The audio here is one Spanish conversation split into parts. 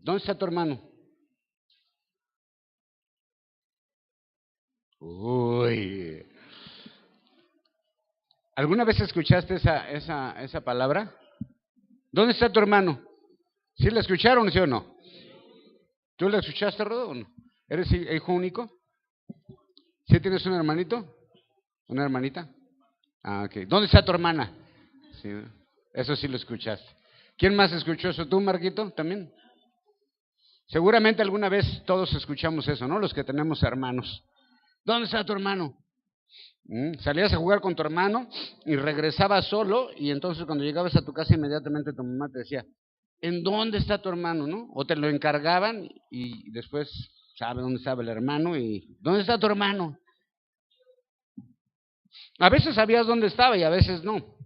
¿Dónde está tu hermano? Uy. ¿Alguna vez escuchaste esa palabra? ¿Dónde está tu hermano? ¿Sí la escucharon, sí o no? ¿Tú la escuchaste, Rodo, o no? ¿Eres hijo único? ¿Sí tienes un hermanito? ¿Una hermanita? Ah, ok. ¿Dónde está tu hermana? Sí, eso sí lo escuchaste. ¿Quién más escuchó eso? ¿Tú, Marquito, también? Seguramente alguna vez todos escuchamos eso, ¿no? Los que tenemos hermanos. ¿Dónde está tu hermano? Salías a jugar con tu hermano y regresabas solo, y entonces cuando llegabas a tu casa inmediatamente tu mamá te decía, ¿en dónde está tu hermano, no? O te lo encargaban y después sabe dónde estaba el hermano y ¿dónde está tu hermano? A veces sabías dónde estaba y a veces no.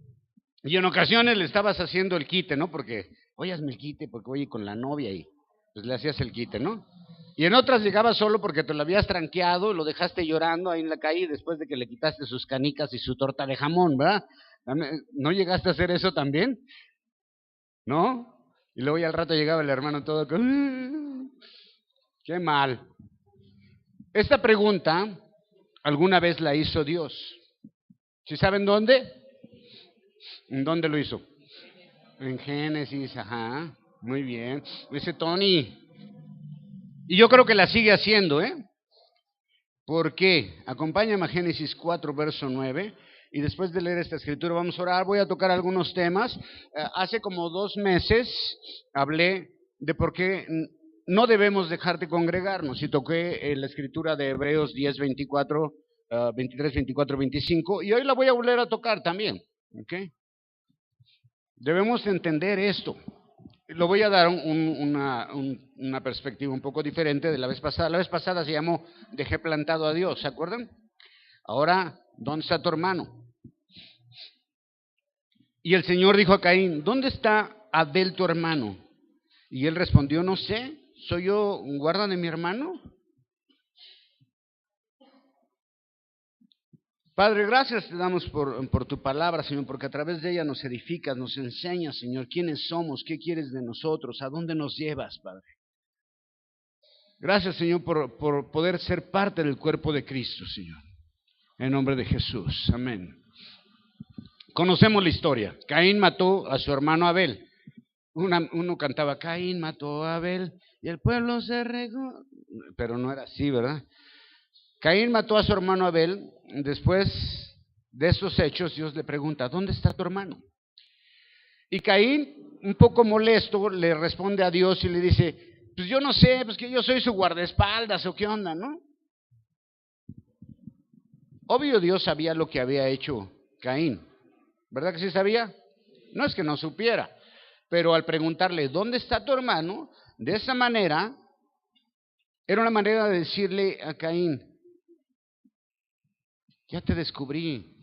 Y en ocasiones le estabas haciendo el quite, ¿no? Porque, oye, hazme el quite porque voy con la novia y pues le hacías el quite, ¿no? Y en otras llegabas solo porque te lo habías tranqueado, lo dejaste llorando ahí en la calle después de que le quitaste sus canicas y su torta de jamón, ¿verdad? ¿No llegaste a hacer eso también? ¿No? Y luego ya al rato llegaba el hermano todo con... ¡Qué mal! Esta pregunta alguna vez la hizo Dios. ¿Sí saben dónde? ¿En dónde lo hizo? En Génesis, ajá. Muy bien. Dice Tony. Y yo creo que la sigue haciendo, ¿eh? ¿Por qué? Acompáñame a Génesis 4, verso 9. Y después de leer esta escritura vamos a orar. Voy a tocar algunos temas. Hace como 2 meses hablé de por qué no debemos dejar de congregarnos. Y toqué la escritura de Hebreos 10, 24, 23, 24, 25. Y hoy la voy a volver a tocar también. ¿Ok? Debemos entender esto. Lo voy a dar una perspectiva un poco diferente de la vez pasada. La vez pasada se llamó Dejé plantado a Dios, ¿se acuerdan? Ahora, ¿dónde está tu hermano? Y el Señor dijo a Caín, ¿dónde está Abel tu hermano? Y él respondió, no sé, ¿soy yo guarda de mi hermano? Padre, gracias te damos por tu palabra, Señor, porque a través de ella nos edificas, nos enseñas, Señor, quiénes somos, qué quieres de nosotros, a dónde nos llevas, Padre. Gracias, Señor, por poder ser parte del cuerpo de Cristo, Señor. En nombre de Jesús. Amén. Conocemos la historia. Caín mató a su hermano Abel. Uno cantaba, Caín mató a Abel y el pueblo se regó. Pero no era así, ¿verdad? Caín mató a su hermano Abel. Después de esos hechos, Dios le pregunta, ¿dónde está tu hermano? Y Caín, un poco molesto, le responde a Dios y le dice, pues yo no sé, pues que yo soy su guardaespaldas o qué onda, ¿no? Obvio Dios sabía lo que había hecho Caín, ¿verdad que sí sabía? No es que no supiera, pero al preguntarle, ¿dónde está tu hermano? De esa manera, era una manera de decirle a Caín, ya te descubrí,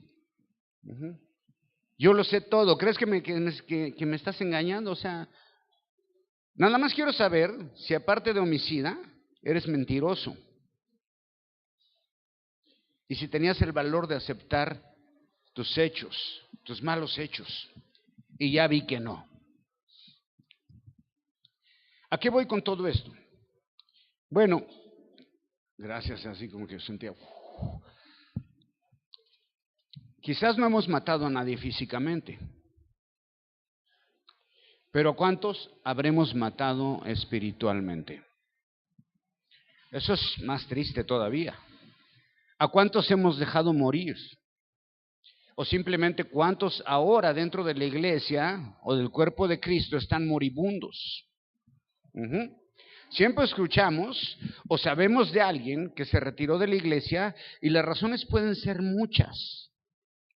yo lo sé todo, ¿crees que me estás engañando? O sea, nada más quiero saber si aparte de homicida, eres mentiroso. Y si tenías el valor de aceptar tus hechos, tus malos hechos. Y ya vi que no. ¿A qué voy con todo esto? Bueno, gracias, así como que sentía. Quizás no hemos matado a nadie físicamente, pero ¿a cuántos habremos matado espiritualmente? Eso es más triste todavía. ¿A cuántos hemos dejado morir? O simplemente cuántos ahora dentro de la iglesia o del cuerpo de Cristo están moribundos. Siempre escuchamos o sabemos de alguien que se retiró de la iglesia y las razones pueden ser muchas,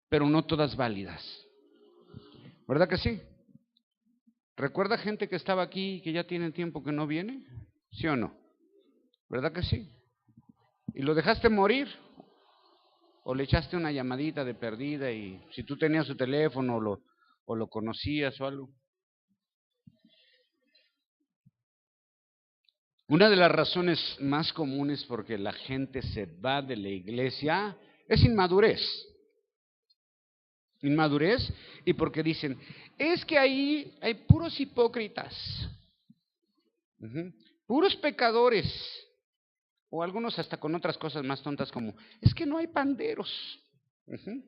pero no todas válidas. ¿Verdad que sí? ¿Recuerda gente que estaba aquí y que ya tiene tiempo que no viene? ¿Sí o no? ¿Verdad que sí? ¿Y lo dejaste morir? ¿O le echaste una llamadita de perdida y si tú tenías su teléfono o lo conocías o algo? Una de las razones más comunes por que la gente se va de la iglesia es inmadurez. Inmadurez y porque dicen, es que ahí hay puros hipócritas. Ujú. Puros pecadores. O algunos hasta con otras cosas más tontas como, es que no hay panderos. Ujú.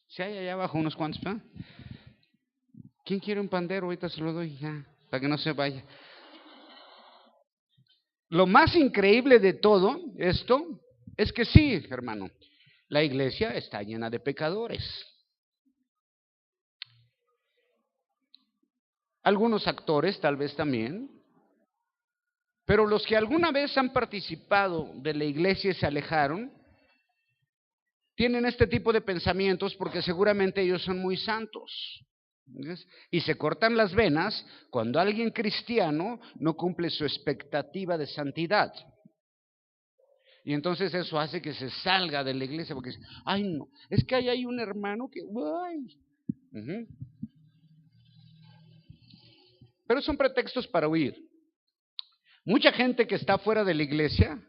Si hay allá abajo unos cuantos, ¿verdad? ¿Quién quiere un pandero? Ahorita se lo doy, ya, para que no se vaya. Lo más increíble de todo esto es que sí, hermano, la iglesia está llena de pecadores. Algunos actores tal vez también, pero los que alguna vez han participado de la iglesia y se alejaron, tienen este tipo de pensamientos porque seguramente ellos son muy santos. ¿Ves? Y se cortan las venas cuando alguien cristiano no cumple su expectativa de santidad. Y entonces eso hace que se salga de la iglesia porque dice, ay no, es que ahí hay un hermano que, ay. Uh-huh. Pero son pretextos para huir. Mucha gente que está fuera de la iglesia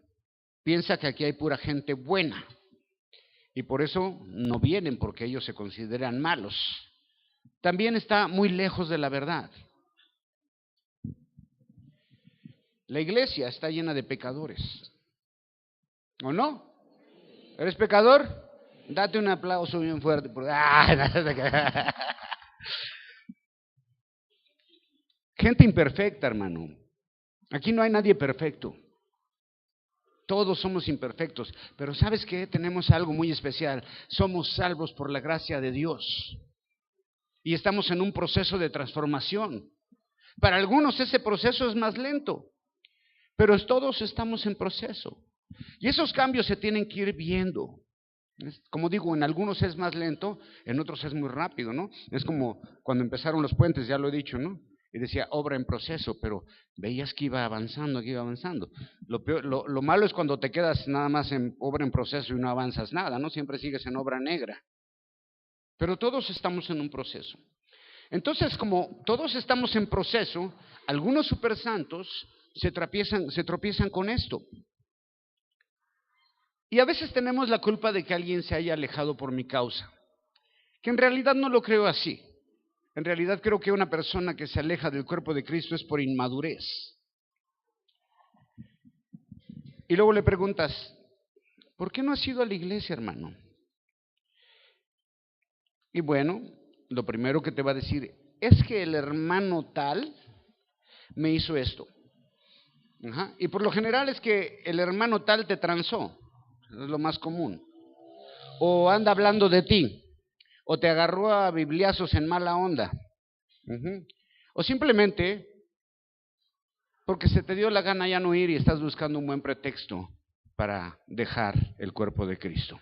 piensa que aquí hay pura gente buena y por eso no vienen porque ellos se consideran malos. También está muy lejos de la verdad. La iglesia está llena de pecadores. ¿O no? ¿Eres pecador? Date un aplauso bien fuerte. Gente imperfecta, hermano. Aquí no hay nadie perfecto. Todos somos imperfectos. Pero ¿sabes qué? Tenemos algo muy especial. Somos salvos por la gracia de Dios. Y estamos en un proceso de transformación. Para algunos ese proceso es más lento. Pero todos estamos en proceso. Y esos cambios se tienen que ir viendo. Como digo, en algunos es más lento, en otros es muy rápido, ¿no? Es como cuando empezaron los puentes, ya lo he dicho, ¿no? Y decía obra en proceso, pero veías que iba avanzando, que iba avanzando. Lo malo es cuando te quedas nada más en obra en proceso y no avanzas nada, ¿no? Siempre sigues en obra negra. Pero todos estamos en un proceso. Entonces, como todos estamos en proceso, algunos supersantos se tropiezan con esto. Y a veces tenemos la culpa de que alguien se haya alejado por mi causa, que en realidad no lo creo así. En realidad creo que una persona que se aleja del cuerpo de Cristo es por inmadurez. Y luego le preguntas, ¿por qué no has ido a la iglesia, hermano? Y bueno, lo primero que te va a decir es que el hermano tal me hizo esto. Ajá. Y por lo general es que el hermano tal te transó, es lo más común. O anda hablando de ti, o te agarró a bibliazos en mala onda. Uh-huh. O simplemente porque se te dio la gana ya no ir y estás buscando un buen pretexto para dejar el cuerpo de Cristo.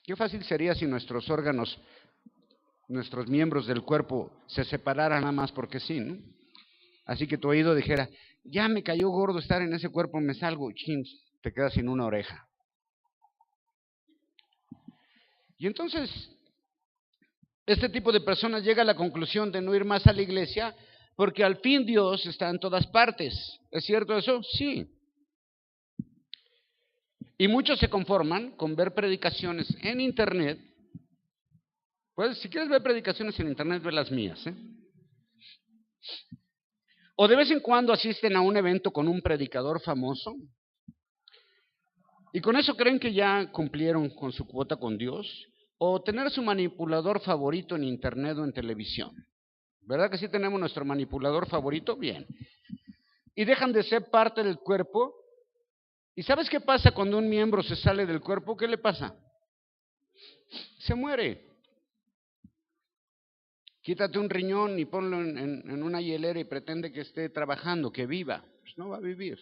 Qué fácil sería si nuestros órganos, nuestros miembros del cuerpo se separaran nada más porque sí, ¿no? Así que tu oído dijera, ya me cayó gordo estar en ese cuerpo, me salgo, chin, te quedas sin una oreja. Y entonces, este tipo de personas llega a la conclusión de no ir más a la iglesia porque al fin Dios está en todas partes. ¿Es cierto eso? Sí. Y muchos se conforman con ver predicaciones en internet. Pues si quieres ver predicaciones en internet, ve las mías, ¿eh? O de vez en cuando asisten a un evento con un predicador famoso y con eso creen que ya cumplieron con su cuota con Dios, o tener su manipulador favorito en internet o en televisión. ¿Verdad que sí tenemos nuestro manipulador favorito? Bien. Y dejan de ser parte del cuerpo. ¿Y sabes qué pasa cuando un miembro se sale del cuerpo? ¿Qué le pasa? Se muere. Quítate un riñón y ponlo en una hielera y pretende que esté trabajando, que viva. Pues no va a vivir.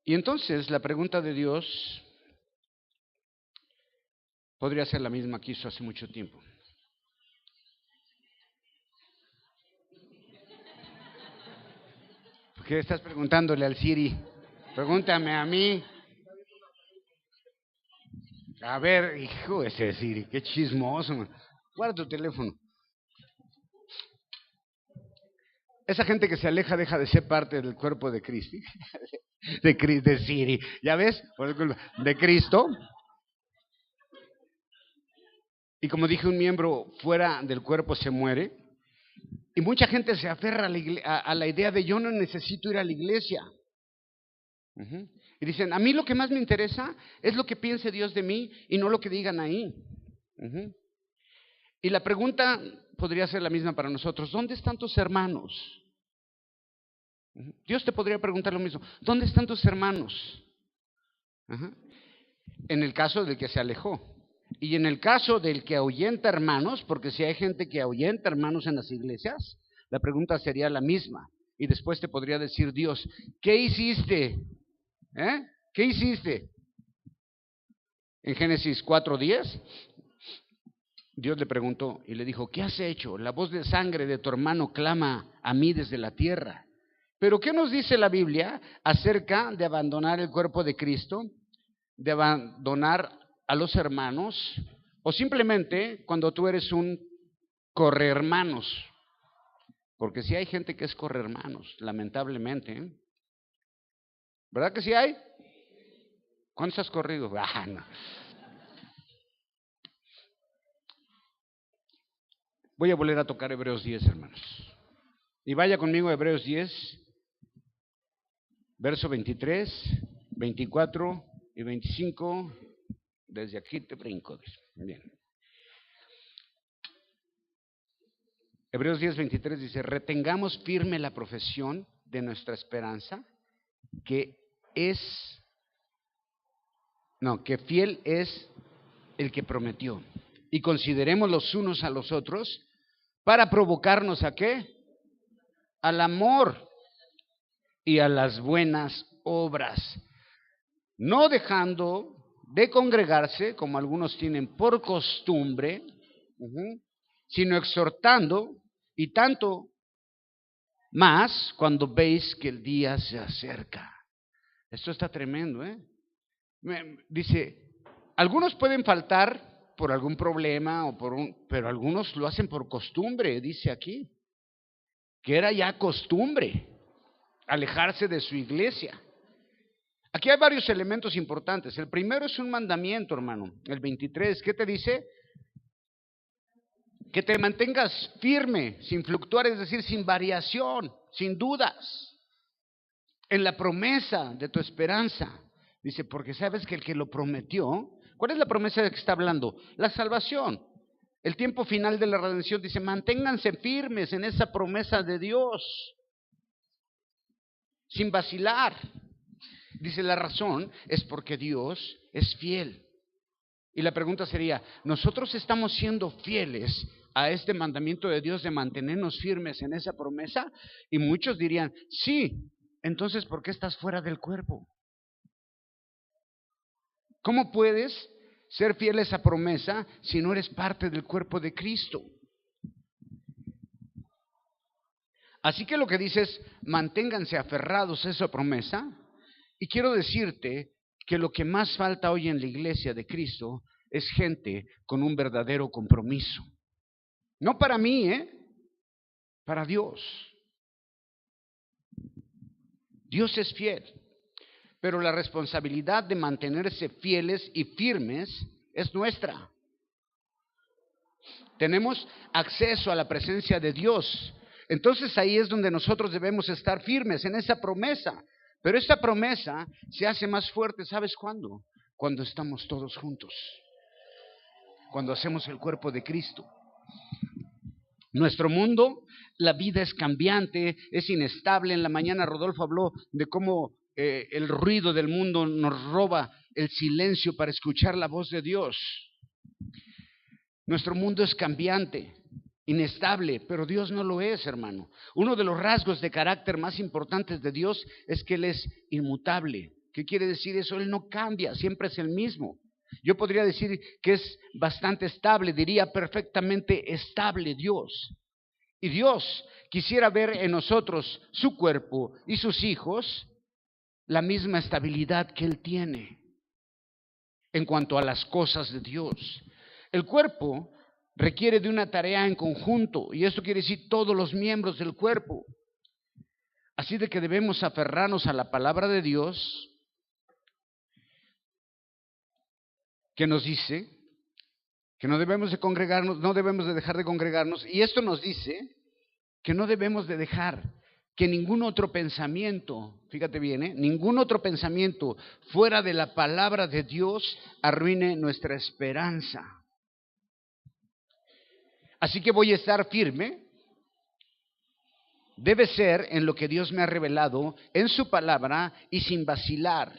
Y entonces la pregunta de Dios podría ser la misma que hizo hace mucho tiempo. ¿Por qué estás preguntándole al Siri? Pregúntame a mí. A ver, hijo ese Siri, qué chismoso, man. Guarda tu teléfono. Esa gente que se aleja deja de ser parte del cuerpo de Cristo. De Siri. ¿Ya ves? De Cristo. Y como dije, un miembro fuera del cuerpo se muere. Y mucha gente se aferra a la idea de yo no necesito ir a la iglesia. Ujú. Y dicen, a mí lo que más me interesa es lo que piense Dios de mí y no lo que digan ahí. Ujú. Y la pregunta podría ser la misma para nosotros. ¿Dónde están tus hermanos? Ujú. Dios te podría preguntar lo mismo. ¿Dónde están tus hermanos? Ajá. En el caso del que se alejó. Y en el caso del que ahuyenta hermanos, porque si hay gente que ahuyenta hermanos en las iglesias, la pregunta sería la misma. Y después te podría decir Dios, ¿qué hiciste? ¿Qué hiciste? En Génesis 4:10, Dios le preguntó y le dijo, ¿qué has hecho? La voz de sangre de tu hermano clama a mí desde la tierra. Pero ¿qué nos dice la Biblia acerca de abandonar el cuerpo de Cristo? De abandonar a los hermanos, o simplemente cuando tú eres un correhermanos, porque sí hay gente que es correhermanos, lamentablemente, ¿eh? ¿Verdad que sí hay? ¿Cuántos has corrido? No. Voy a volver a tocar Hebreos 10, hermanos. Y vaya conmigo a Hebreos 10, verso 23, 24 y 25. Desde aquí te brinco. Bien. Hebreos 10, 23 dice, retengamos firme la profesión de nuestra esperanza, que fiel es el que prometió. Y consideremos los unos a los otros para provocarnos ¿a qué? Al amor y a las buenas obras, no dejando de congregarse, como algunos tienen por costumbre, sino exhortando, y tanto más cuando veis que el día se acerca. Esto está tremendo, ¿eh? Dice, algunos pueden faltar por algún problema pero algunos lo hacen por costumbre, dice aquí, que era ya costumbre alejarse de su iglesia. Aquí hay varios elementos importantes. El primero es un mandamiento, hermano. El 23, ¿qué te dice? Que te mantengas firme, sin fluctuar, es decir, sin variación, sin dudas, en la promesa de tu esperanza. Dice, porque sabes que el que lo prometió, ¿cuál es la promesa de que está hablando? La salvación, el tiempo final de la redención. Dice, manténganse firmes en esa promesa de Dios, sin vacilar. Dice, la razón es porque Dios es fiel. Y la pregunta sería, ¿nosotros estamos siendo fieles a este mandamiento de Dios de mantenernos firmes en esa promesa? Y muchos dirían, sí. Entonces, ¿por qué estás fuera del cuerpo? ¿Cómo puedes ser fiel a esa promesa si no eres parte del cuerpo de Cristo? Así que lo que dice es, manténganse aferrados a esa promesa. Y quiero decirte que lo que más falta hoy en la iglesia de Cristo es gente con un verdadero compromiso. No para mí, para Dios. Dios es fiel, pero la responsabilidad de mantenerse fieles y firmes es nuestra. Tenemos acceso a la presencia de Dios. Entonces ahí es donde nosotros debemos estar firmes en esa promesa. Pero esta promesa se hace más fuerte, ¿sabes cuándo? Cuando estamos todos juntos, cuando hacemos el cuerpo de Cristo. Nuestro mundo, la vida es cambiante, es inestable. En la mañana Rodolfo habló de cómo el ruido del mundo nos roba el silencio para escuchar la voz de Dios. Nuestro mundo es cambiante, inestable, pero Dios no lo es, hermano. Uno de los rasgos de carácter más importantes de Dios es que Él es inmutable. ¿Qué quiere decir eso? Él no cambia, siempre es el mismo. Yo podría decir que es bastante estable, diría perfectamente estable Dios. Y Dios quisiera ver en nosotros, su cuerpo y sus hijos, la misma estabilidad que Él tiene en cuanto a las cosas de Dios. El cuerpo requiere de una tarea en conjunto, y esto quiere decir todos los miembros del cuerpo. Así de que debemos aferrarnos a la palabra de Dios, que nos dice que no debemos de congregarnos, no debemos de dejar de congregarnos, y esto nos dice que no debemos de dejar que ningún otro pensamiento, fíjate bien, ningún otro pensamiento fuera de la palabra de Dios arruine nuestra esperanza. Así que voy a estar firme, debe ser en lo que Dios me ha revelado, en su palabra y sin vacilar.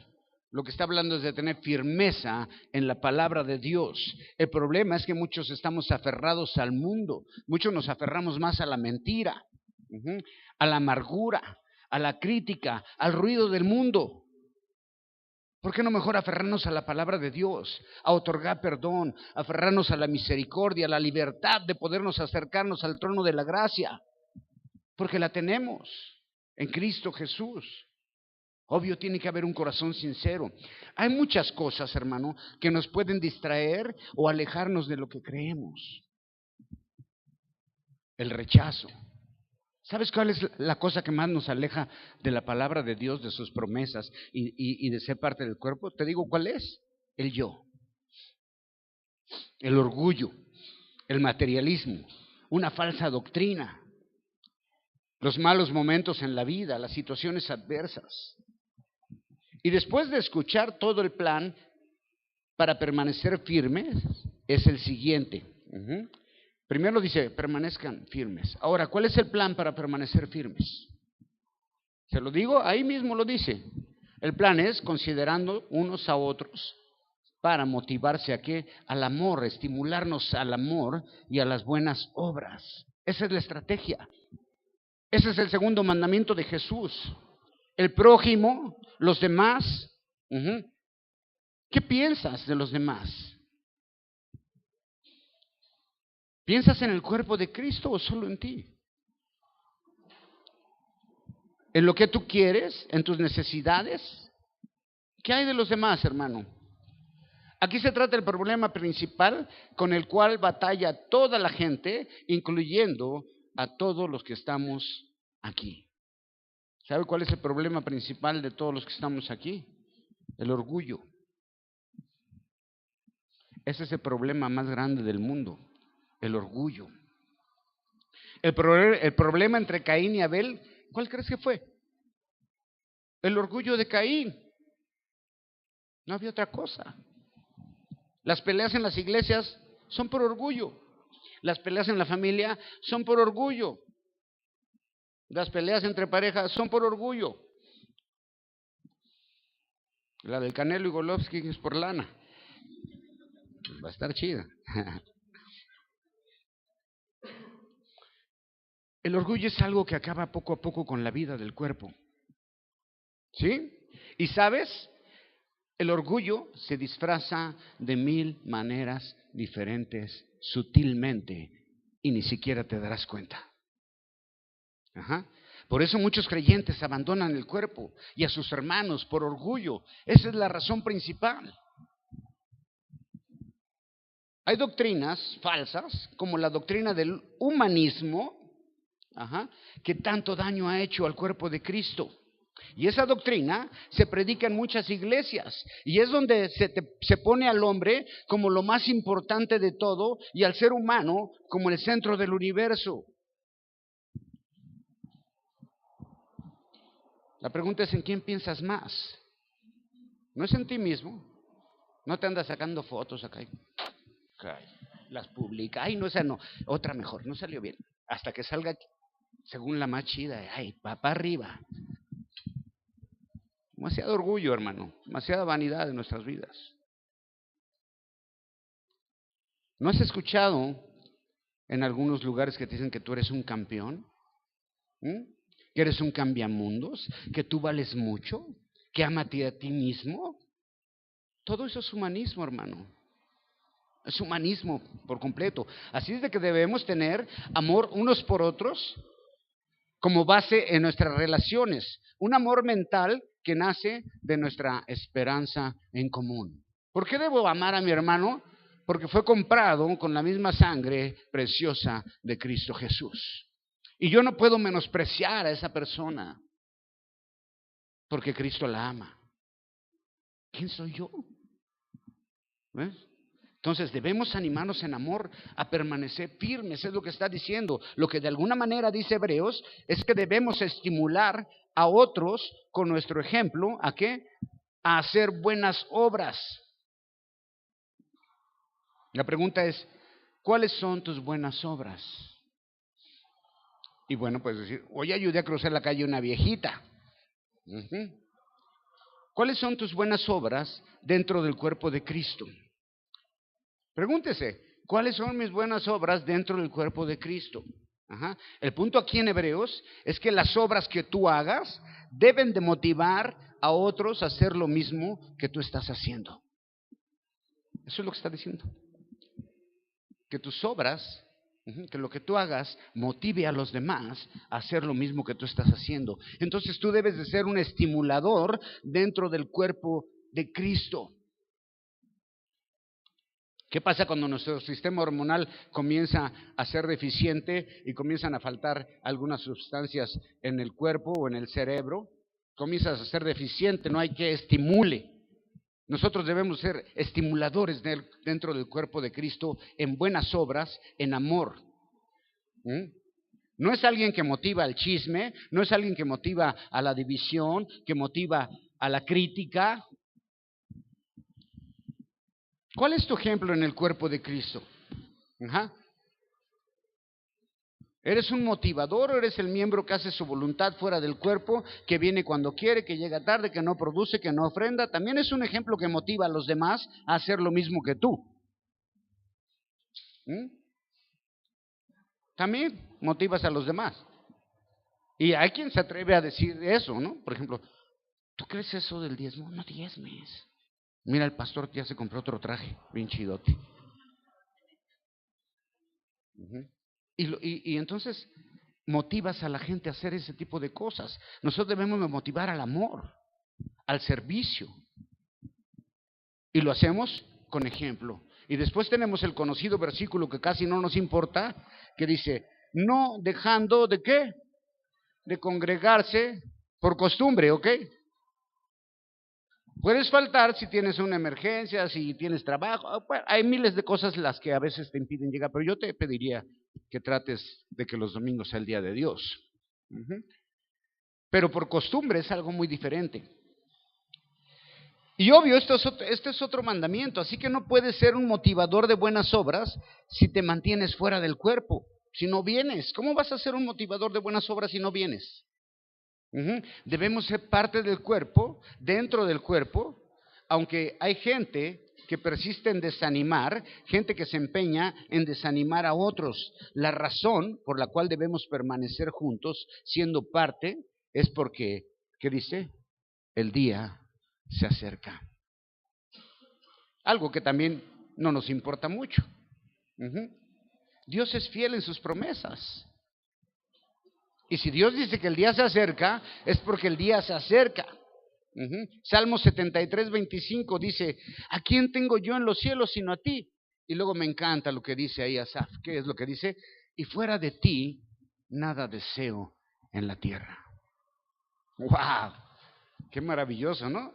Lo que está hablando es de tener firmeza en la palabra de Dios. El problema es que muchos estamos aferrados al mundo, muchos nos aferramos más a la mentira, a la amargura, a la crítica, al ruido del mundo. ¿Por qué no mejor aferrarnos a la palabra de Dios, a otorgar perdón, aferrarnos a la misericordia, a la libertad de podernos acercarnos al trono de la gracia? Porque la tenemos en Cristo Jesús. Obvio, tiene que haber un corazón sincero. Hay muchas cosas, hermano, que nos pueden distraer o alejarnos de lo que creemos. El rechazo. ¿Sabes cuál es la cosa que más nos aleja de la palabra de Dios, de sus promesas y de ser parte del cuerpo? Te digo cuál es. El yo. El orgullo. El materialismo. Una falsa doctrina. Los malos momentos en la vida, las situaciones adversas. Y después de escuchar todo el plan para permanecer firmes, es el siguiente. Primero dice, permanezcan firmes. Ahora, ¿cuál es el plan para permanecer firmes? Se lo digo, ahí mismo lo dice. El plan es considerando unos a otros para motivarse a qué? Al amor, estimularnos al amor y a las buenas obras. Esa es la estrategia. Ese es el segundo mandamiento de Jesús. El prójimo, los demás. ¿Qué piensas de los demás? ¿Piensas en el cuerpo de Cristo o solo en ti? ¿En lo que tú quieres? ¿En tus necesidades? ¿Qué hay de los demás, hermano? Aquí se trata del problema principal con el cual batalla toda la gente, incluyendo a todos los que estamos aquí. ¿Sabe cuál es el problema principal de todos los que estamos aquí? El orgullo. Ese es el problema más grande del mundo, el orgullo. El problema entre Caín y Abel, ¿cuál crees que fue? El orgullo de Caín. No había otra cosa. Las peleas en las iglesias son por orgullo. Las peleas en la familia son por orgullo. Las peleas entre parejas son por orgullo. La del Canelo y Golovkin es por lana. Va a estar chida. El orgullo es algo que acaba poco a poco con la vida del cuerpo. ¿Sí? Y sabes, el orgullo se disfraza de 1000 maneras diferentes, sutilmente, y ni siquiera te darás cuenta. Por eso muchos creyentes abandonan el cuerpo y a sus hermanos por orgullo. Esa es la razón principal. Hay doctrinas falsas, como la doctrina del humanismo, que tanto daño ha hecho al cuerpo de Cristo. Y esa doctrina se predica en muchas iglesias y es donde se pone al hombre como lo más importante de todo y al ser humano como el centro del universo. La pregunta es: ¿en quién piensas más? No es en ti mismo. No te andas sacando fotos acá. Las publica. Ay, no, esa no. Otra mejor. No salió bien. Hasta que salga según la más chida. Ay, va para arriba. Demasiado orgullo, hermano. Demasiada vanidad en nuestras vidas. ¿No has escuchado en algunos lugares que te dicen que tú eres un campeón? Que eres un cambiamundos, que tú vales mucho, que ámate a ti mismo. Todo eso es humanismo, hermano. Es humanismo por completo. Así es de que debemos tener amor unos por otros como base en nuestras relaciones. Un amor mental que nace de nuestra esperanza en común. ¿Por qué debo amar a mi hermano? Porque fue comprado con la misma sangre preciosa de Cristo Jesús. Y yo no puedo menospreciar a esa persona porque Cristo la ama. ¿Quién soy yo? ¿Ves? Entonces debemos animarnos en amor a permanecer firmes, es lo que está diciendo. Lo que de alguna manera dice Hebreos es que debemos estimular a otros con nuestro ejemplo, ¿a qué? A hacer buenas obras. La pregunta es, ¿cuáles son tus buenas obras? Y bueno, pues decir, hoy ayudé a cruzar la calle una viejita. ¿Cuáles son tus buenas obras dentro del cuerpo de Cristo? Pregúntese, ¿cuáles son mis buenas obras dentro del cuerpo de Cristo? El punto aquí en Hebreos es que las obras que tú hagas deben de motivar a otros a hacer lo mismo que tú estás haciendo. Eso es lo que está diciendo. Que tus obras, que lo que tú hagas motive a los demás a hacer lo mismo que tú estás haciendo. Entonces tú debes de ser un estimulador dentro del cuerpo de Cristo. ¿Qué pasa cuando nuestro sistema hormonal comienza a ser deficiente y comienzan a faltar algunas sustancias en el cuerpo o en el cerebro? Comienzas a ser deficiente, no hay que estimule. Nosotros debemos ser estimuladores dentro del cuerpo de Cristo en buenas obras, en amor. No es alguien que motiva al chisme, no es alguien que motiva a la división, que motiva a la crítica. ¿Cuál es tu ejemplo en el cuerpo de Cristo? ¿Eres un motivador o eres el miembro que hace su voluntad fuera del cuerpo, que viene cuando quiere, que llega tarde, que no produce, que no ofrenda? También es un ejemplo que motiva a los demás a hacer lo mismo que tú. También motivas a los demás. Y hay quien se atreve a decir eso, ¿no? Por ejemplo, ¿tú crees eso del diezmo? No diezmes. Mira, el pastor ya se compró otro traje, bien chidote. Y entonces motivas a la gente a hacer ese tipo de cosas. Nosotros debemos motivar al amor, al servicio. Y lo hacemos con ejemplo. Y después tenemos el conocido versículo que casi no nos importa, que dice, no dejando de ¿qué? De congregarse por costumbre, ¿ok? Puedes faltar si tienes una emergencia, si tienes trabajo, hay miles de cosas las que a veces te impiden llegar, pero yo te pediría que trates de que los domingos sea el día de Dios. Pero por costumbre es algo muy diferente. Y obvio, este es otro mandamiento, así que no puedes ser un motivador de buenas obras si te mantienes fuera del cuerpo, si no vienes. ¿Cómo vas a ser un motivador de buenas obras si no vienes? Debemos ser parte del cuerpo, dentro del cuerpo, aunque hay gente que persiste en desanimar, gente que se empeña en desanimar a otros. La razón por la cual debemos permanecer juntos, siendo parte, es porque, ¿qué dice? El día se acerca. Algo que también no nos importa mucho. Dios es fiel en sus promesas. Y si Dios dice que el día se acerca, es porque el día se acerca. Salmo 73, 25 dice, ¿a quién tengo yo en los cielos sino a ti? Y luego me encanta lo que dice ahí Asaf. ¿Qué es lo que dice? Y fuera de ti, nada deseo en la tierra. ¡Wow! ¡Qué maravilloso!, ¿no?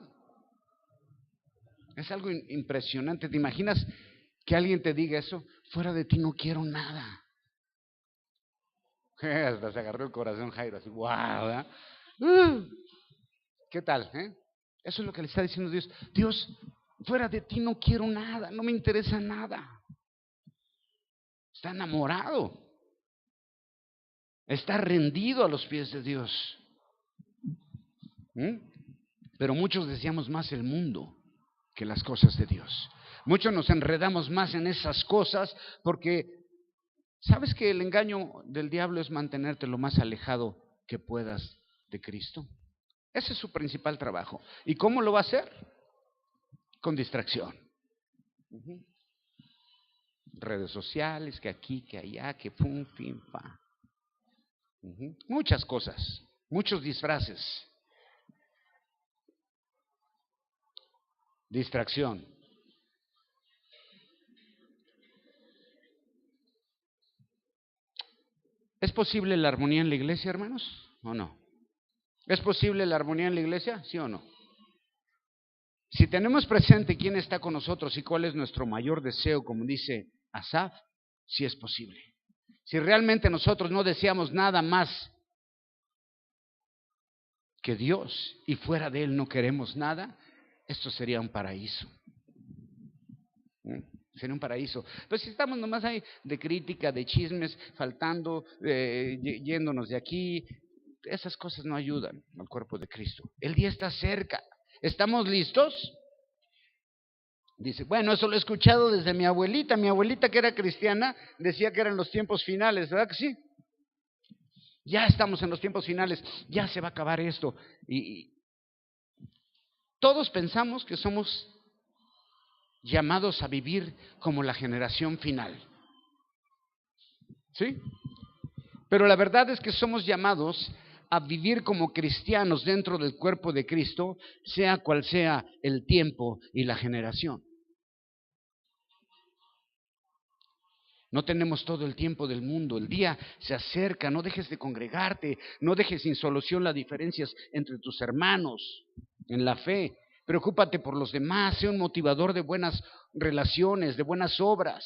Es algo impresionante. ¿Te imaginas que alguien te diga eso? Fuera de ti no quiero nada. Hasta se agarró el corazón Jairo, así, wow, ¿qué tal? Eso es lo que le está diciendo Dios. Dios, fuera de ti no quiero nada, no me interesa nada. Está enamorado. Está rendido a los pies de Dios. Pero muchos deseamos más el mundo que las cosas de Dios. Muchos nos enredamos más en esas cosas porque ¿sabes que el engaño del diablo es mantenerte lo más alejado que puedas de Cristo? Ese es su principal trabajo. ¿Y cómo lo va a hacer? Con distracción. Redes sociales, que aquí, que allá, que pum, pim, pa. Muchas cosas, muchos disfraces. Distracción. ¿Es posible la armonía en la iglesia, hermanos? ¿O no? ¿Es posible la armonía en la iglesia? ¿Sí o no? Si tenemos presente quién está con nosotros y cuál es nuestro mayor deseo, como dice Asaf, sí es posible. Si realmente nosotros no deseamos nada más que Dios y fuera de Él no queremos nada, esto sería un paraíso. Sería un paraíso. Pero si estamos nomás ahí de crítica, de chismes, faltando, yéndonos de aquí, esas cosas no ayudan al cuerpo de Cristo. El día está cerca. ¿Estamos listos? Dice, bueno, eso lo he escuchado desde mi abuelita. Mi abuelita, que era cristiana, decía que eran los tiempos finales, ¿verdad que sí? Ya estamos en los tiempos finales, ya se va a acabar esto. Y todos pensamos que somos llamados a vivir como la generación final. ¿Sí? Pero la verdad es que somos llamados a vivir como cristianos dentro del cuerpo de Cristo, sea cual sea el tiempo y la generación. No tenemos todo el tiempo del mundo, el día se acerca, no dejes de congregarte, no dejes sin solución las diferencias entre tus hermanos en la fe. Preocúpate por los demás, sé un motivador de buenas relaciones, de buenas obras.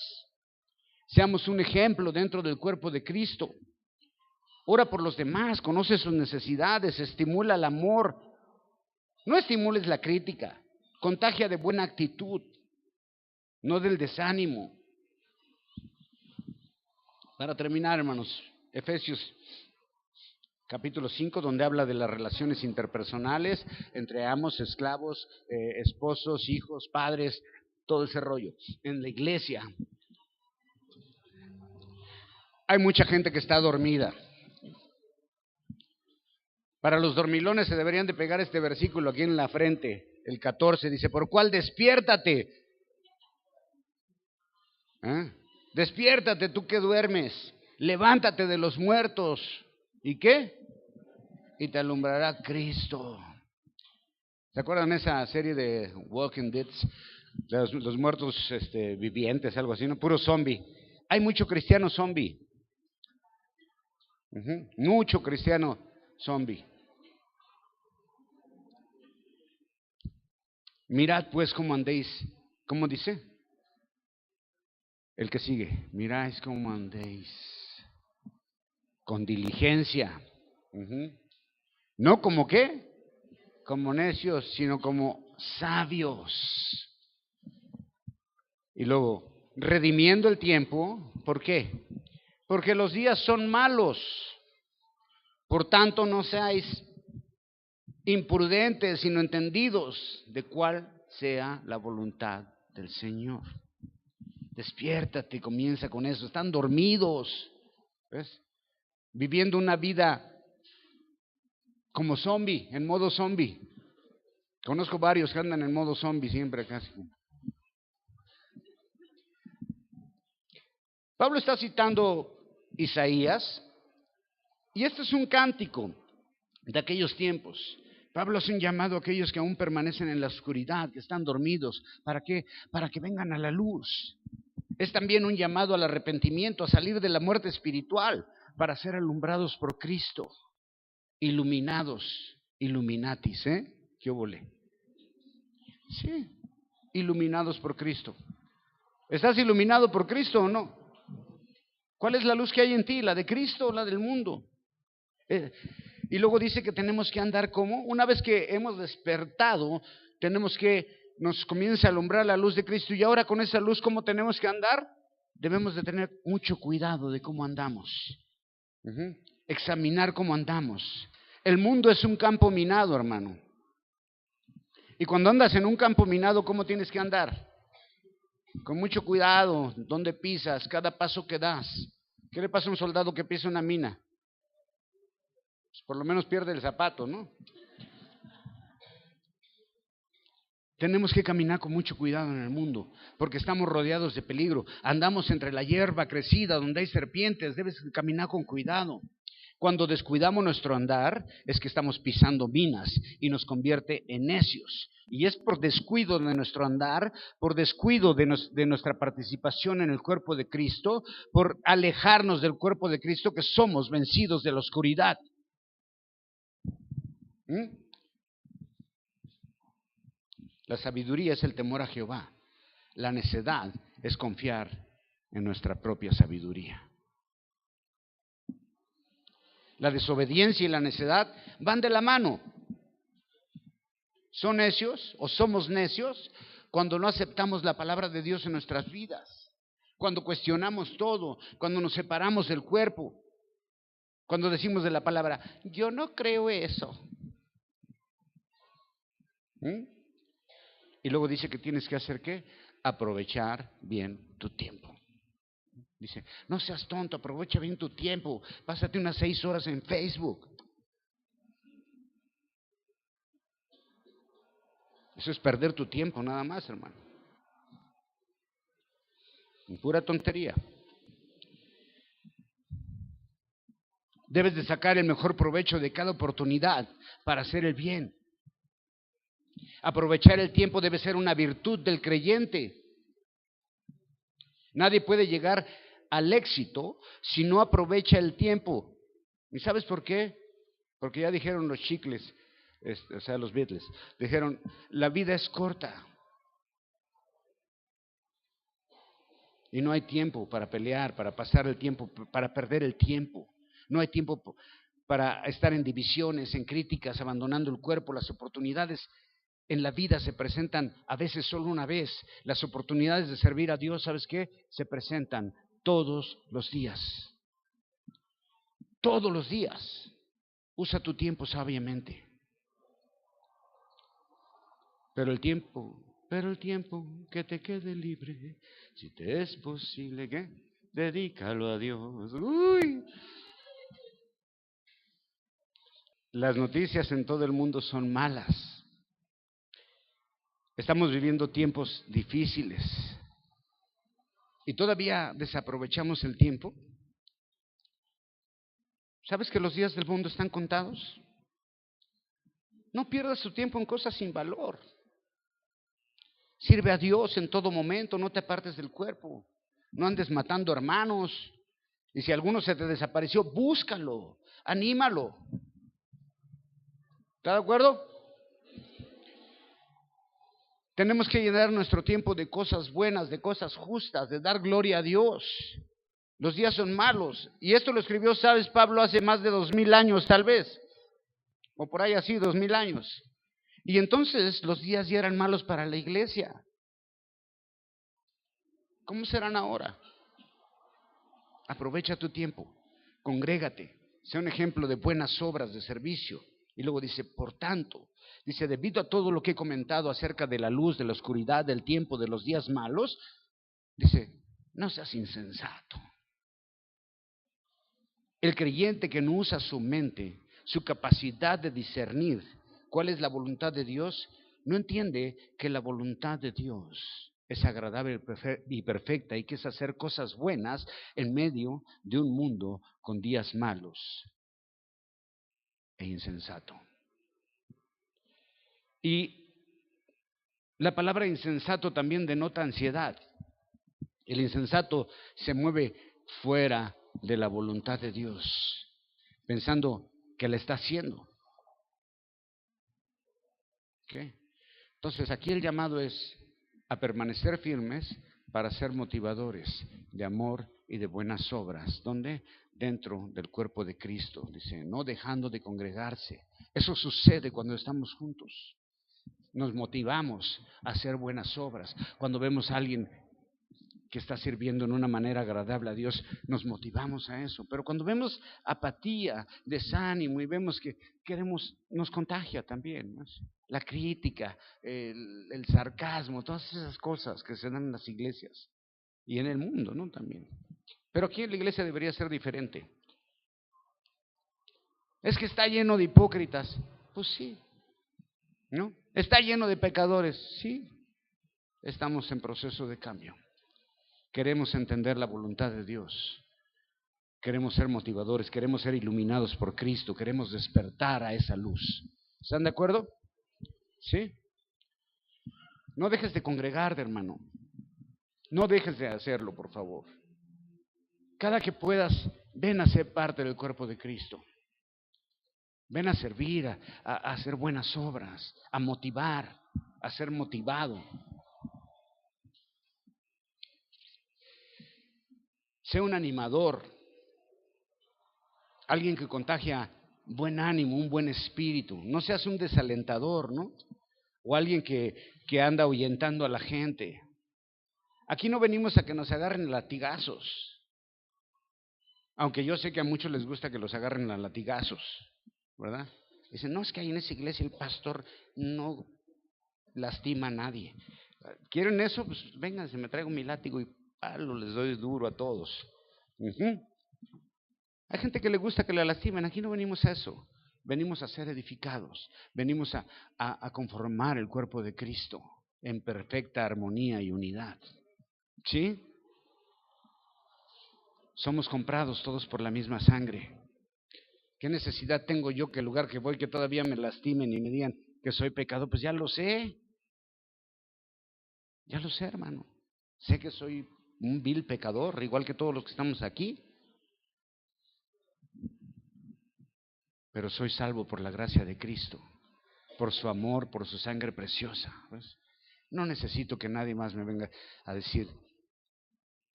Seamos un ejemplo dentro del cuerpo de Cristo. Ora por los demás, conoce sus necesidades, estimula el amor. No estimules la crítica, contagia de buena actitud, no del desánimo. Para terminar, hermanos, Efesios capítulo 5, donde habla de las relaciones interpersonales entre amos, esclavos, esposos, hijos, padres, todo ese rollo. En la iglesia hay mucha gente que está dormida. Para los dormilones se deberían de pegar este versículo aquí en la frente, el 14, dice, por cual despiértate. Despiértate tú que duermes, levántate de los muertos. ¿Y qué? Y te alumbrará Cristo. ¿Se acuerdan esa serie de Walking Dead? Los muertos vivientes, algo así, ¿no? Puro zombie. Hay mucho cristiano zombie. Mucho cristiano zombie. Mirad pues cómo andéis. ¿Cómo dice? El que sigue. Mirad cómo andéis. Con diligencia. No como qué, como necios, sino como sabios. Y luego, redimiendo el tiempo, ¿por qué? Porque los días son malos. Por tanto, no seáis imprudentes, sino entendidos de cuál sea la voluntad del Señor. Despiértate, comienza con eso. Están dormidos, ¿ves? Viviendo una vida como zombie, en modo zombie. Conozco varios que andan en modo zombie siempre casi. Pablo está citando Isaías, y este es un cántico de aquellos tiempos. Pablo hace un llamado a aquellos que aún permanecen en la oscuridad, que están dormidos. ¿Para qué? Para que vengan a la luz. Es también un llamado al arrepentimiento, a salir de la muerte espiritual, para ser alumbrados por Cristo. Iluminados, illuminatis, ¿Qué óvole? Sí, iluminados por Cristo. ¿Estás iluminado por Cristo o no? ¿Cuál es la luz que hay en ti? ¿La de Cristo o la del mundo? Y luego dice que tenemos que andar como, una vez que hemos despertado, tenemos que, nos comienza a alumbrar la luz de Cristo, y ahora con esa luz, ¿cómo tenemos que andar? Debemos de tener mucho cuidado de cómo andamos. Examinar cómo andamos. El mundo es un campo minado, hermano. Y cuando andas en un campo minado, ¿cómo tienes que andar? Con mucho cuidado, dónde pisas, cada paso que das. ¿Qué le pasa a un soldado que pisa una mina? Pues por lo menos pierde el zapato, ¿no? Tenemos que caminar con mucho cuidado en el mundo, porque estamos rodeados de peligro. Andamos entre la hierba crecida, donde hay serpientes, debes caminar con cuidado. Cuando descuidamos nuestro andar, es que estamos pisando minas y nos convierte en necios. Y es por descuido de nuestro andar, por descuido de nuestra participación en el cuerpo de Cristo, por alejarnos del cuerpo de Cristo, que somos vencidos de la oscuridad. La sabiduría es el temor a Jehová. La necedad es confiar en nuestra propia sabiduría. La desobediencia y la necedad van de la mano. ¿Son necios o somos necios cuando no aceptamos la palabra de Dios en nuestras vidas? Cuando cuestionamos todo, cuando nos separamos del cuerpo, cuando decimos de la palabra, yo no creo eso. Y luego dice que tienes que hacer ¿qué? Aprovechar bien tu tiempo. Dice, no seas tonto, aprovecha bien tu tiempo, pásate unas 6 horas en Facebook. Eso es perder tu tiempo nada más, hermano. Pura tontería. Debes de sacar el mejor provecho de cada oportunidad para hacer el bien. Aprovechar el tiempo debe ser una virtud del creyente. Nadie puede llegar al éxito si no aprovecha el tiempo. ¿Y sabes por qué? Porque ya dijeron los chicles, o sea, los Beatles, dijeron, la vida es corta. Y no hay tiempo para pelear, para pasar el tiempo, para perder el tiempo. No hay tiempo para estar en divisiones, en críticas, abandonando el cuerpo. Las oportunidades en la vida se presentan a veces solo una vez. Las oportunidades de servir a Dios, ¿sabes qué? Se presentan todos los días. Todos los días. Usa tu tiempo sabiamente. Pero el tiempo que te quede libre, si te es posible, ¿qué? Dedícalo a Dios. Uy. Las noticias en todo el mundo son malas. Estamos viviendo tiempos difíciles. ¿Y todavía desaprovechamos el tiempo? ¿Sabes que los días del mundo están contados? No pierdas tu tiempo en cosas sin valor. Sirve a Dios en todo momento, no te apartes del cuerpo. No andes matando hermanos. Y si alguno se te desapareció, búscalo, anímalo. ¿Está de acuerdo? Tenemos que llenar nuestro tiempo de cosas buenas, de cosas justas, de dar gloria a Dios. Los días son malos. Y esto lo escribió, ¿sabes? Pablo hace más de 2000 años tal vez. O por ahí así, 2000 años. Y entonces los días ya eran malos para la iglesia. ¿Cómo serán ahora? Aprovecha tu tiempo, congrégate, sea un ejemplo de buenas obras de servicio. Y luego dice, por tanto, dice, debido a todo lo que he comentado acerca de la luz, de la oscuridad, del tiempo, de los días malos, dice, no seas insensato. El creyente que no usa su mente, su capacidad de discernir cuál es la voluntad de Dios, no entiende que la voluntad de Dios es agradable y perfecta y que es hacer cosas buenas en medio de un mundo con días malos e insensato. Y la palabra insensato también denota ansiedad. El insensato se mueve fuera de la voluntad de Dios, pensando que la está haciendo. ¿Okay? Entonces aquí el llamado es a permanecer firmes para ser motivadores de amor y de buenas obras. ¿Dónde? Dentro del cuerpo de Cristo, dice, no dejando de congregarse. Eso sucede cuando estamos juntos. Nos motivamos a hacer buenas obras. Cuando vemos a alguien que está sirviendo en una manera agradable a Dios, nos motivamos a eso. Pero cuando vemos apatía, desánimo y vemos que queremos, nos contagia también, ¿no? La crítica, el sarcasmo, todas esas cosas que se dan en las iglesias y en el mundo, ¿no? También. Pero aquí en la iglesia debería ser diferente. Es que está lleno de hipócritas. Pues sí, ¿no? Está lleno de pecadores. Sí, estamos en proceso de cambio. Queremos entender la voluntad de Dios. Queremos ser motivadores, queremos ser iluminados por Cristo, queremos despertar a esa luz. ¿Están de acuerdo? ¿Sí? No dejes de congregarte, hermano. No dejes de hacerlo, por favor. Cada que puedas, ven a ser parte del cuerpo de Cristo. Ven a servir, a hacer buenas obras, a motivar. a ser motivado. Sé un animador, alguien que contagia buen ánimo, un buen espíritu. No seas un desalentador, ¿no? O alguien que anda ahuyentando a la gente. Aquí no venimos a que nos agarren latigazos, aunque yo sé que a muchos les gusta que los agarren a latigazos, ¿verdad? Dicen, no, es que ahí en esa iglesia el pastor no lastima a nadie. ¿Quieren eso? Pues vénganse, me traigo mi látigo y palo, les doy duro a todos. Hay gente que le gusta que la lastimen. Aquí no venimos a eso. Venimos a ser edificados. Venimos a conformar el cuerpo de Cristo en perfecta armonía y unidad. ¿Sí? Somos comprados todos por la misma sangre. ¿Qué necesidad tengo yo que el lugar que voy que todavía me lastimen y me digan que soy pecador? Pues ya lo sé. Ya lo sé, hermano. Sé que soy un vil pecador, igual que todos los que estamos aquí. Pero soy salvo por la gracia de Cristo, por su amor, por su sangre preciosa. ¿Ves? No necesito que nadie más me venga a decir,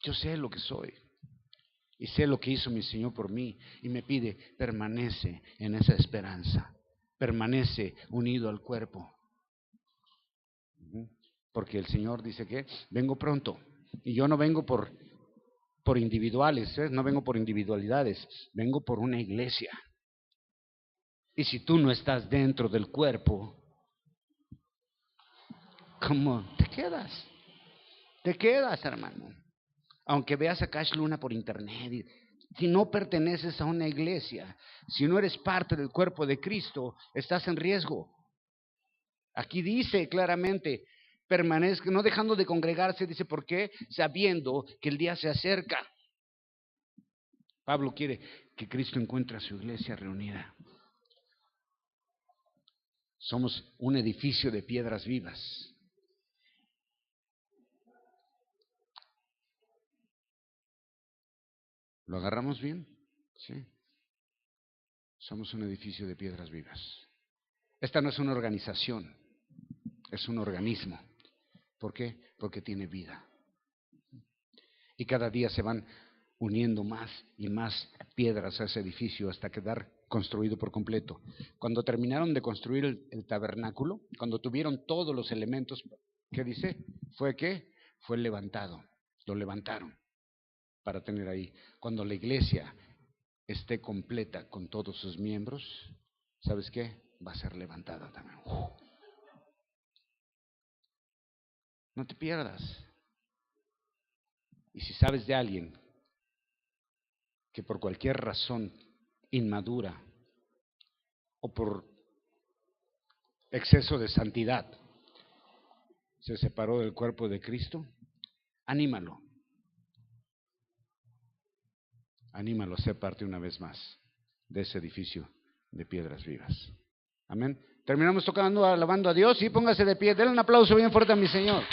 yo sé lo que soy. Y sé lo que hizo mi Señor por mí. Y me pide, permanece en esa esperanza. Permanece unido al cuerpo. Porque el Señor dice que vengo pronto. Y yo no vengo por individuales, no vengo por individualidades. Vengo por una iglesia. Y si tú no estás dentro del cuerpo, ¿cómo te quedas? Te quedas, hermano. Aunque veas a Cash Luna por internet, si no perteneces a una iglesia, si no eres parte del cuerpo de Cristo, estás en riesgo. Aquí dice claramente, permanezca, no dejando de congregarse, dice, ¿por qué? Sabiendo que el día se acerca. Pablo quiere que Cristo encuentre a su iglesia reunida. Somos un edificio de piedras vivas. ¿Lo agarramos bien? Sí. Somos un edificio de piedras vivas. Esta no es una organización, es un organismo. ¿Por qué? Porque tiene vida. Y cada día se van uniendo más y más piedras a ese edificio hasta quedar construido por completo. Cuando terminaron de construir el tabernáculo, cuando tuvieron todos los elementos, ¿qué dice? ¿Fue qué? Fue levantado. Lo levantaron para tener ahí. Cuando la iglesia esté completa con todos sus miembros, ¿sabes qué? Va a ser levantada también. No te pierdas. Y si sabes de alguien que por cualquier razón inmadura o por exceso de santidad se separó del cuerpo de Cristo, anímalo. Anímalo a ser parte una vez más de ese edificio de piedras vivas. Amén. Terminamos tocando, alabando a Dios y póngase de pie. Denle un aplauso bien fuerte a mi Señor.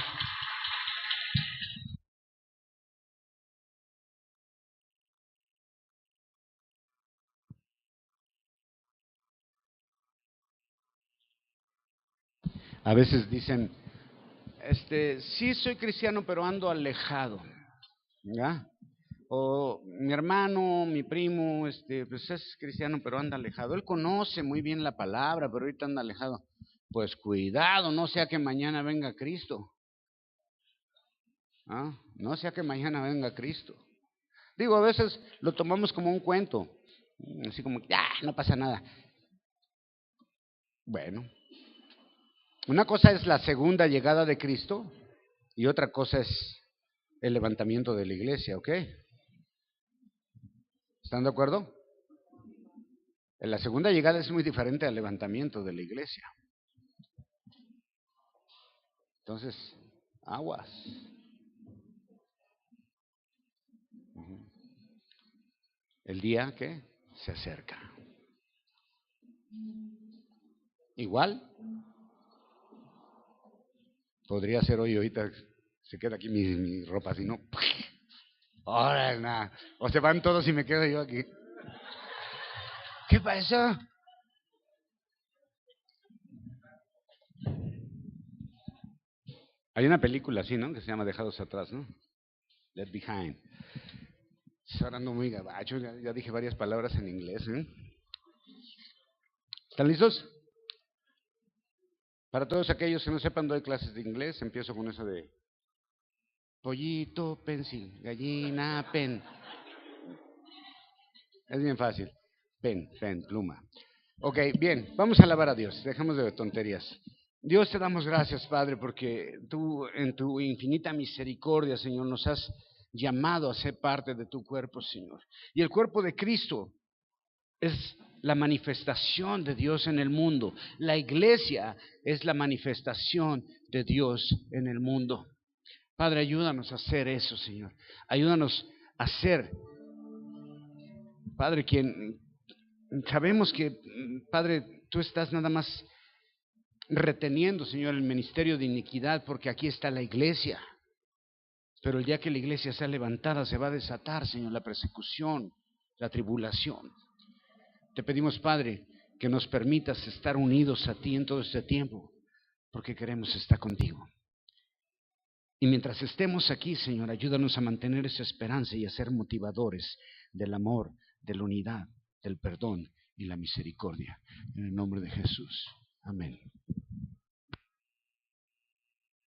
A veces dicen, sí soy cristiano, pero ando alejado. ¿Ya? O mi hermano, mi primo, pues es cristiano, pero anda alejado. Él conoce muy bien la palabra, pero ahorita anda alejado. Pues cuidado, no sea que mañana venga Cristo. ¿Ah? No sea que mañana venga Cristo. Digo, a veces lo tomamos como un cuento, así como, no pasa nada. Bueno, una cosa es la segunda llegada de Cristo y otra cosa es el levantamiento de la iglesia, ¿ok? ¿Están de acuerdo? La segunda llegada es muy diferente al levantamiento de la iglesia. Entonces, aguas. El día que se acerca. Igual, podría ser hoy, ahorita se queda aquí mi ropa, así no. Ahora nada. O se van todos y me quedo yo aquí. ¿Qué pasó? Hay una película así, ¿no? Que se llama Dejados Atrás, ¿no? Left Behind. Ahora ando muy gabacho, ya dije varias palabras en inglés, ¿eh? ¿Están listos? Para todos aquellos que no sepan, doy clases de inglés. Empiezo con eso de pollito, pencil, gallina, pen. Es bien fácil. Pen, pluma. Ok, bien, vamos a alabar a Dios. Dejemos de tonterías. Dios, te damos gracias, Padre, porque tú en tu infinita misericordia, Señor, nos has llamado a ser parte de tu cuerpo, Señor. Y el cuerpo de Cristo es la manifestación de Dios en el mundo. La iglesia es la manifestación de Dios en el mundo. Padre, ayúdanos a hacer eso, Señor. Ayúdanos a ser, Padre, quien sabemos que, Padre, tú estás nada más reteniendo, Señor, el ministerio de iniquidad, porque aquí está la iglesia. Pero el día que la iglesia sea levantada, se va a desatar, Señor, la persecución, la tribulación. Te pedimos, Padre, que nos permitas estar unidos a ti en todo este tiempo, porque queremos estar contigo. Y mientras estemos aquí, Señor, ayúdanos a mantener esa esperanza y a ser motivadores del amor, de la unidad, del perdón y la misericordia. En el nombre de Jesús. Amén.